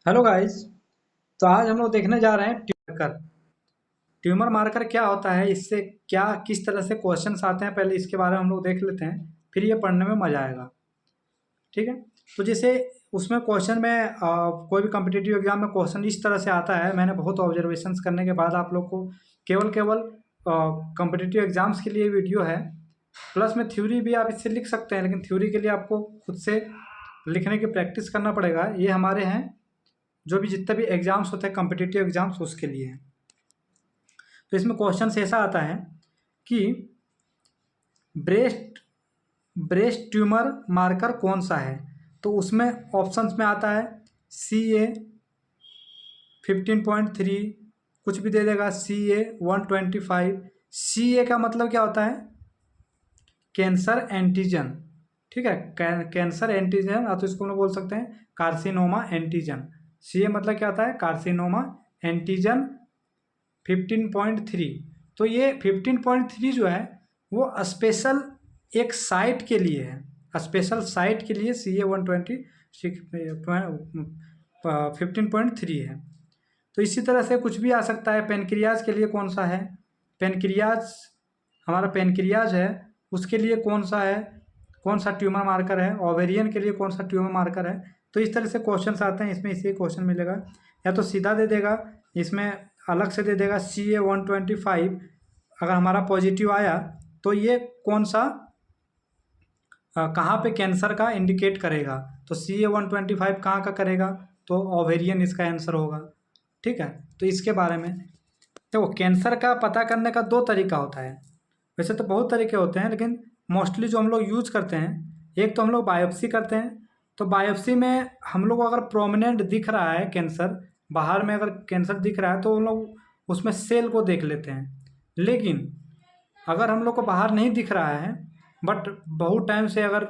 Hello guys. तो आज हम लोग देखने जा रहे हैं ट्यूमर मार्कर क्या होता है, इससे क्या किस तरह से क्वेश्चंस आते हैं, पहले इसके बारे में हम लोग देख लेते हैं, फिर ये पढ़ने में मज़ा आएगा। ठीक है। तो जैसे उसमें क्वेश्चन में कोई भी कम्पिटिटिव एग्जाम में क्वेश्चन इस तरह से आता है। मैंने बहुत ऑब्जर्वेशंस करने के बाद आप लोग को केवल केवल कम्पिटिटिव एग्जाम्स के लिए वीडियो है, प्लस में थ्योरी भी आप इससे लिख सकते हैं, लेकिन थ्योरी के लिए आपको खुद से लिखने की प्रैक्टिस करना पड़ेगा। ये हमारे हैं जो भी जितने भी एग्जाम्स होते हैं कम्पिटिटिव एग्जाम्स उसके लिए हैं। तो इसमें क्वेश्चन ऐसा आता है कि ब्रेस्ट ब्रेस्ट ट्यूमर मार्कर कौन सा है। तो उसमें ऑप्शंस में आता है CA 15.3, कुछ भी दे देगा, CA 125। CA का मतलब क्या होता है? Cancer antigen. ठीक है, कैंसर एंटीजन, या तो इसको हम लोग बोल सकते हैं कार्सिनोमा एंटीजन। CA मतलब क्या होता है? Carcinoma antigen 15.3। तो ये 15.3 जो है वो स्पेशल एक साइट के लिए है, स्पेशल साइट के लिए CA 15.3 है। तो इसी तरह से कुछ भी आ सकता है। पेनक्रियाज के लिए कौन सा है? पेनक्रियाज, हमारा पेनक्रियाज है, उसके लिए कौन सा है, कौन सा ट्यूमर मार्कर है? ओवेरियन के लिए कौन सा ट्यूमर मार्कर है? तो इस तरह से क्वेश्चंस आते हैं। इसमें इसी क्वेश्चन मिलेगा, या तो सीधा दे देगा, इसमें अलग से दे देगा CA 125। अगर हमारा पॉजिटिव आया तो ये कौन सा कहाँ पे कैंसर का इंडिकेट करेगा? तो CA 125 कहाँ का करेगा? तो ओवेरियन इसका आंसर होगा। ठीक है। तो इसके बारे में देखो, कैंसर का पता करने का दो तरीका होता है। वैसे तो बहुत तरीके होते हैं, लेकिन मोस्टली जो हम लोग यूज करते हैं, एक तो हम लोग बायोप्सी करते हैं। तो बायोप्सी में हम लोग को अगर प्रोमिनेंट दिख रहा है कैंसर, बाहर में अगर कैंसर दिख रहा है, तो हम लोग उसमें सेल को देख लेते हैं। लेकिन अगर हम लोग को बाहर नहीं दिख रहा है, बट बहुत टाइम से अगर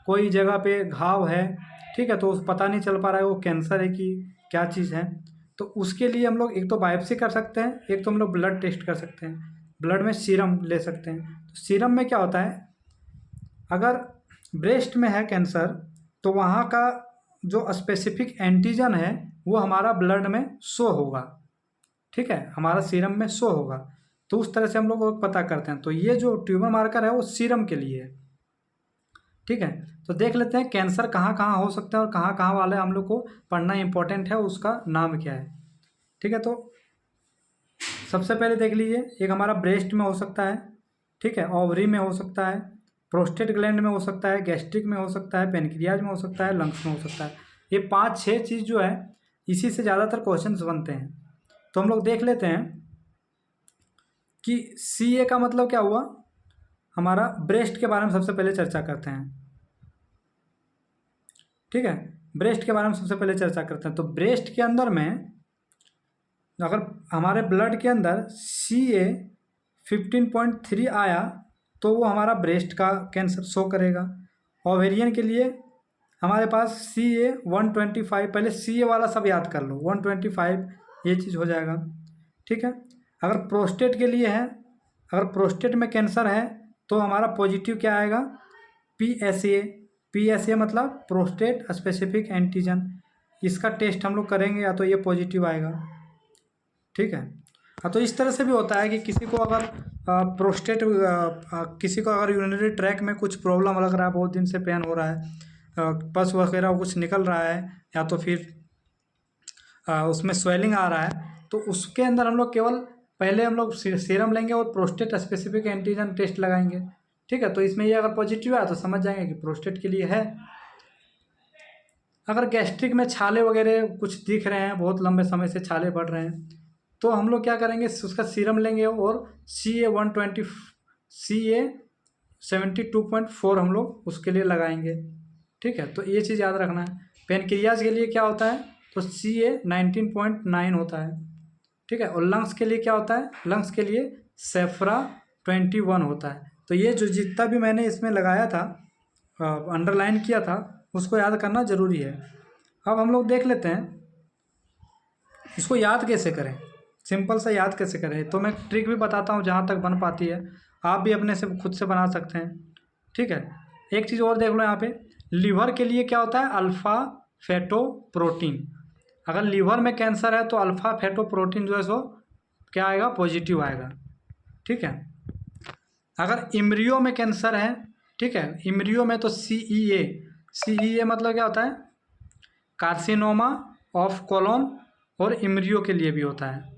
कोई जगह पे घाव है, ठीक है, तो पता नहीं चल पा रहा है वो कैंसर है कि क्या चीज़ है, तो उसके लिए हम लोग एक तो बायोप्सी कर सकते हैं, एक तो हम लोग ब्लड टेस्ट कर सकते हैं। ब्लड में सीरम ले सकते हैं। तो सीरम में क्या होता है, अगर ब्रेस्ट में है कैंसर, तो वहाँ का जो स्पेसिफिक एंटीजन है वो हमारा ब्लड में शो होगा। ठीक है, हमारा सीरम में शो होगा। तो उस तरह से हम लोग पता करते हैं। तो ये जो ट्यूमर मार्कर है वो सीरम के लिए है। ठीक है। तो देख लेते हैं कैंसर कहाँ कहाँ हो सकता है और कहाँ कहाँ वाले हम लोग को पढ़ना इंपॉर्टेंट है, उसका नाम क्या है। ठीक है। तो सबसे पहले देख लीजिए, एक हमारा ब्रेस्ट में हो सकता है, ठीक है, ओवरी में हो सकता है, प्रोस्टेट ग्लैंड में हो सकता है, गैस्ट्रिक में हो सकता है, पेनक्रियाज में हो सकता है, लंग्स में हो सकता है। ये 5-6 चीज़ जो है, इसी से ज़्यादातर क्वेश्चंस बनते हैं। तो हम लोग देख लेते हैं कि CA का मतलब क्या हुआ। हमारा ब्रेस्ट के बारे में सबसे पहले चर्चा करते हैं। ठीक है, ब्रेस्ट के बारे में सबसे पहले चर्चा करते हैं। तो ब्रेस्ट के अंदर में अगर हमारे ब्लड के अंदर CA 15.3 आया, तो वो हमारा ब्रेस्ट का कैंसर शो करेगा। ओवेरियन के लिए हमारे पास CA 125, पहले CA वाला सब याद कर लो, 125 ये चीज़ हो जाएगा। ठीक है। अगर प्रोस्टेट के लिए है, अगर प्रोस्टेट में कैंसर है, तो हमारा पॉजिटिव क्या आएगा? PSA मतलब प्रोस्टेट स्पेसिफिक एंटीजन। इसका टेस्ट हम लोग करेंगे, या तो ये पॉजिटिव आएगा। ठीक है। हाँ, तो इस तरह से भी होता है कि किसी को अगर प्रोस्टेट, किसी को अगर यूरिनरी ट्रैक में कुछ प्रॉब्लम लग रहा है, बहुत दिन से पेन हो रहा है, पस वगैरह कुछ निकल रहा है, या तो फिर उसमें स्वेलिंग आ रहा है, तो उसके अंदर हम लोग केवल पहले हम लोग सीरम लेंगे और प्रोस्टेट स्पेसिफिक एंटीजन टेस्ट लगाएंगे। ठीक है। तो इसमें ये अगर पॉजिटिव है तो समझ जाएंगे कि प्रोस्टेट के लिए है। अगर गैस्ट्रिक में छाले वगैरह कुछ दिख रहे हैं, बहुत लंबे समय से छाले बढ़ रहे हैं, तो हम लोग क्या करेंगे, उसका सीरम लेंगे और CA 72.4 हम लोग उसके लिए लगाएंगे। ठीक है। तो ये चीज़ याद रखना है। पेनक्रियाज के लिए क्या होता है, तो CA 19.9 होता है। ठीक है। और लंग्स के लिए क्या होता है, लंग्स के लिए सेफ्रा 21 होता है। तो ये जो जितना भी मैंने इसमें लगाया था, अंडरलाइन किया था, उसको याद करना ज़रूरी है। अब हम लोग देख लेते हैं इसको याद कैसे करें, सिंपल सा याद कैसे करें। तो मैं ट्रिक भी बताता हूँ जहाँ तक बन पाती है, आप भी अपने से खुद से बना सकते हैं। ठीक है। एक चीज़ और देख लो यहाँ पे, लीवर के लिए क्या होता है, अल्फ़ा फेटो प्रोटीन। अगर लीवर में कैंसर है तो अल्फा फेटोप्रोटीन जो है सो क्या आएगा, पॉजिटिव आएगा। ठीक है। अगर इम्ब्रियो में कैंसर है, ठीक है, इम्ब्रियो में तो CEA मतलब क्या होता है, कार्सिनोमा ऑफ कोलोन, और इम्ब्रियो के लिए भी होता है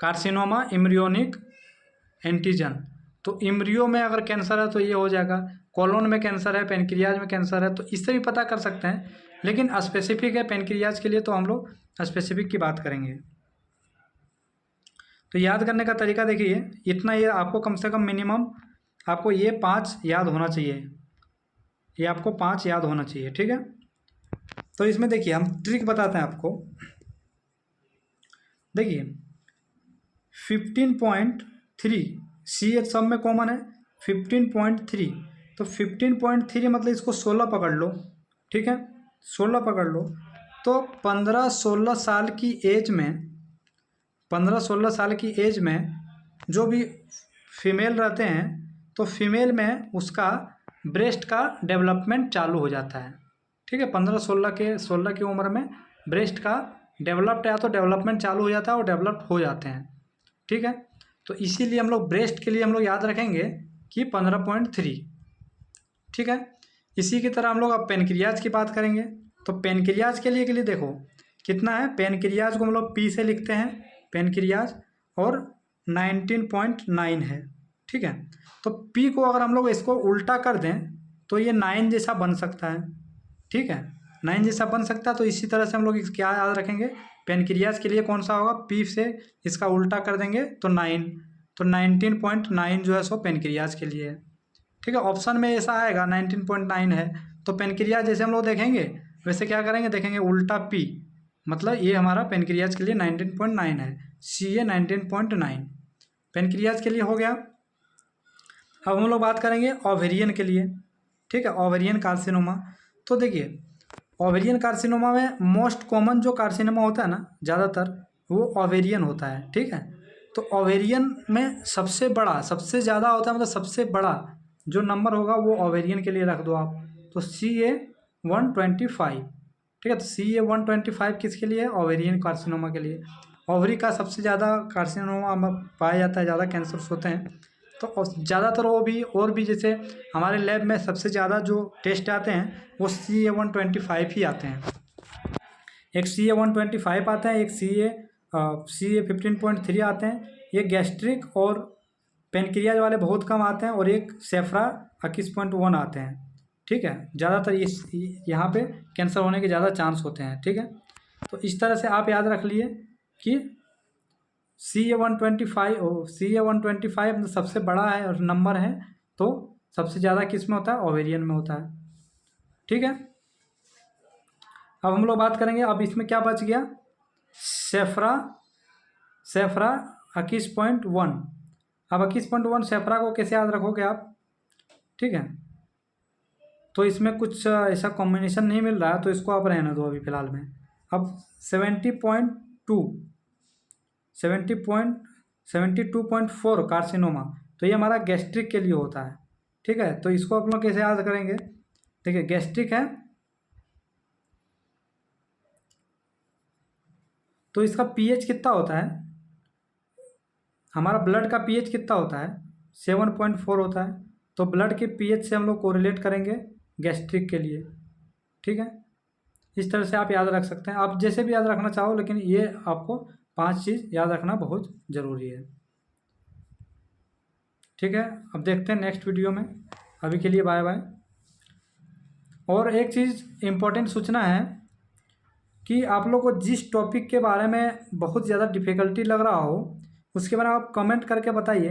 कार्सिनोमा इम्ब्रियोनिक एंटीजन। तो इम्ब्रियो में अगर कैंसर है तो ये हो जाएगा, कोलोन में कैंसर है, पेनक्रियाज में कैंसर है, तो इससे भी पता कर सकते हैं, लेकिन स्पेसिफिक है पेनक्रियाज के लिए तो हम लोग स्पेसिफिक की बात करेंगे। तो याद करने का तरीका देखिए, इतना ये आपको कम से कम मिनिमम आपको ये 5 याद होना चाहिए, ये आपको 5 याद होना चाहिए। ठीक है। तो इसमें देखिए हम ट्रिक बताते हैं आपको। देखिए 15.3 CH सब में कॉमन है, 15.3, तो 15.3 मतलब इसको 16 पकड़ लो। ठीक है, 16 पकड़ लो। तो 15-16 साल की एज में, 15-16 साल की एज में जो भी फीमेल रहते हैं, तो फीमेल में उसका ब्रेस्ट का डेवलपमेंट चालू हो जाता है। ठीक है, 15-16 की उम्र में ब्रेस्ट का डेवलप्ड है तो डेवलपमेंट चालू हो जाता है और डेवलप हो जाते हैं। ठीक है, तो इसीलिए हम लोग ब्रेस्ट के लिए हम लोग याद रखेंगे कि 15.3। ठीक है, इसी की तरह हम लोग अब पेनक्रियाज की बात करेंगे। तो पेनक्रियाज के लिए देखो कितना है, पेनक्रियाज को हम लोग P से लिखते हैं पेनक्रियाज, और 19.9 है। ठीक है, तो P को अगर हम लोग इसको उल्टा कर दें तो ये 9 जैसा बन सकता है। ठीक है, 9 जैसा बन सकता है। तो इसी तरह से हम लोग क्या याद रखेंगे, पेनक्रियाज के लिए कौन सा होगा, P से इसका उल्टा कर देंगे तो 9, तो 19.9 जो है सो पेनक्रियाज के लिए है। ठीक है, ऑप्शन में ऐसा आएगा 19.9 है, तो पेनक्रियाज जैसे हम लोग देखेंगे वैसे क्या करेंगे, देखेंगे उल्टा P, मतलब ये हमारा पेनक्रियाज के लिए 19.9 है, CA 19.9 पेनक्रियाज के लिए हो गया। अब हम लोग बात करेंगे ओवेरियन के लिए। ठीक है, ओवेरियन कार्सिनोमा। तो देखिए ओवेरियन कार्सिनोमा में मोस्ट कॉमन जो कार्सिनोमा होता है ना, ज़्यादातर वो ओवेरियन होता है। ठीक है, तो ओवेरियन में सबसे बड़ा, सबसे ज़्यादा होता है, मतलब सबसे बड़ा जो नंबर होगा वो ओवेरियन के लिए रख दो आप, तो CA 125। ठीक है, तो CA 125 किसके लिए है, ओवेरियन कार्सिनोमा के लिए। ओवरी का सबसे ज़्यादा कार्सिनोमा पाया जाता है, ज़्यादा कैंसर्स होते हैं। तो ज़्यादातर वो भी और भी जैसे हमारे लैब में सबसे ज़्यादा जो टेस्ट आते हैं वो CA 125 ही आते हैं। एक CA 125 आता है, एक CA 15.3 आते हैं, एक गैस्ट्रिक और पेनक्रियाज वाले बहुत कम आते हैं, और एक सेफ्रा 21.1 आते हैं। ठीक है, ज़्यादातर इस यहाँ पे कैंसर होने के ज़्यादा चांस होते हैं। ठीक है, तो इस तरह से आप याद रख लिए कि CA 125 मतलब सबसे बड़ा है और नंबर है, तो सबसे ज़्यादा किस में होता है, ओवेरियन में होता है। ठीक है, अब हम लोग बात करेंगे, अब इसमें क्या बच गया, सेफ्रा 21.1। अब 21.1 सेफ्रा को कैसे याद रखोगे आप। ठीक है, तो इसमें कुछ ऐसा कॉम्बिनेशन नहीं मिल रहा है, तो इसको आप रहने दो अभी फ़िलहाल में। अब 72.4 कार्सिनोमा, तो ये हमारा गैस्ट्रिक के लिए होता है। ठीक है, तो इसको आप लोग कैसे याद करेंगे, देखिए गैस्ट्रिक है तो इसका pH कितना होता है, हमारा ब्लड का pH कितना होता है, 7.4 होता है। तो ब्लड के pH से हम लोग कोरिलेट करेंगे गैस्ट्रिक के लिए। ठीक है, इस तरह से आप याद रख सकते हैं, आप जैसे भी याद रखना चाहो, लेकिन ये आपको 5 चीज़ याद रखना बहुत ज़रूरी है। ठीक है, अब देखते हैं नेक्स्ट वीडियो में, अभी के लिए बाय बाय। और एक चीज़ इम्पोर्टेंट सूचना है कि आप लोग को जिस टॉपिक के बारे में बहुत ज़्यादा डिफ़िकल्टी लग रहा हो उसके बारे में आप कमेंट करके बताइए,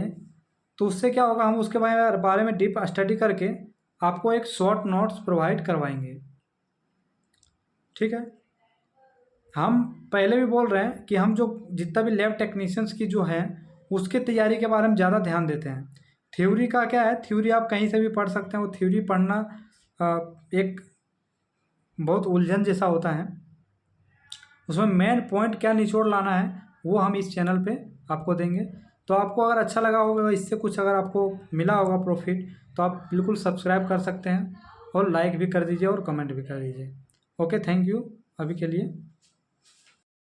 तो उससे क्या होगा, हम उसके बारे में डीप स्टडी करके आपको एक शॉर्ट नोट्स प्रोवाइड करवाएंगे। ठीक है, हम पहले भी बोल रहे हैं कि हम जो जितना भी लैब टेक्नीशियंस की जो है उसके तैयारी के बारे में ज़्यादा ध्यान देते हैं। थ्योरी का क्या है, थ्योरी आप कहीं से भी पढ़ सकते हैं, वो थ्योरी पढ़ना एक बहुत उलझन जैसा होता है, उसमें मेन पॉइंट क्या निचोड़ लाना है वो हम इस चैनल पे आपको देंगे। तो आपको अगर अच्छा लगा होगा, इससे कुछ अगर आपको मिला होगा प्रॉफिट, तो आप बिल्कुल सब्सक्राइब कर सकते हैं और लाइक भी कर दीजिए और कमेंट भी कर दीजिए। Okay, thank you. अभी के लिए।